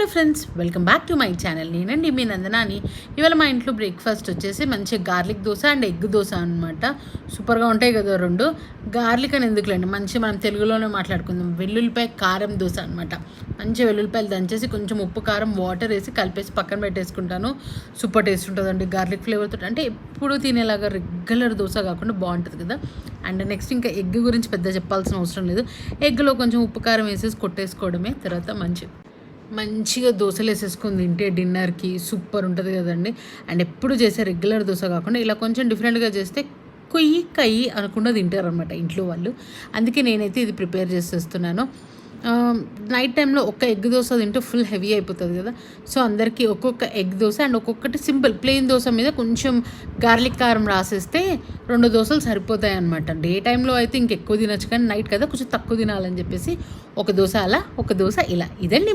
Hello friends, welcome back to my channel. నేనండి మీ నందనాని. ఇవాళ మా ఇంట్లో బ్రేక్ఫాస్ట్ వచ్చేసి మంచి garlic dosa and egg dosa అనమాట. సూపర్గా ఉంటాయి కదా రెండు. గార్లిక్ అని ఎందుకులేండి, మంచి మనం తెలుగులోనే మాట్లాడుకుందాం. వెల్లుల్లిపాయ కారం దోశ అనమాట. మంచి వెల్లుల్లిపాయలు దంచేసి కొంచెం ఉప్పు కారం వాటర్ వేసి కలిపేసి పక్కన పెట్టేసుకుంటాను. సూపర్ టేస్ట్ ఉంటుందండి గార్లిక్ ఫ్లేవర్తో. అంటే ఎప్పుడు తినేలాగా రెగ్యులర్ దోశ కాకుండా బాగుంటుంది కదా. అండ్ నెక్స్ట్ ఇంకా ఎగ్ గురించి పెద్ద చెప్పాల్సిన అవసరం లేదు. ఎగ్లో కొంచెం ఉప్పు కారం వేసేసి కొట్టేసుకోవడమే. తర్వాత మంచిగా దోశలు వేసేసుకొని తింటే డిన్నర్కి సూపర్ ఉంటుంది కదండి. అండ్ ఎప్పుడు చేసే రెగ్యులర్ దోశ కాకుండా ఇలా కొంచెం డిఫరెంట్గా చేస్తే కయ్యి అనకుండా తింటారు అనమాట ఇంట్లో వాళ్ళు. అందుకే నేనైతే ఇది ప్రిపేర్ చేసేస్తున్నాను. నైట్ టైంలో ఒక్క ఎగ్ దోశ తింటే ఫుల్ హెవీ అయిపోతుంది కదా. సో అందరికీ ఒక్కొక్క ఎగ్ దోశ అండ్ ఒక్కొక్కటి సింపుల్ ప్లెయిన్ దోశ మీద కొంచెం గార్లిక్ కారం రాసేస్తే 2 దోశలు సరిపోతాయి అనమాట. డే టైంలో అయితే ఇంకెక్కువ తినచ్చు, కానీ నైట్ కదా కొంచెం తక్కువ తినాలని చెప్పేసి ఒక దోశ అలా, ఒక దోశ ఇలా. ఇదండి.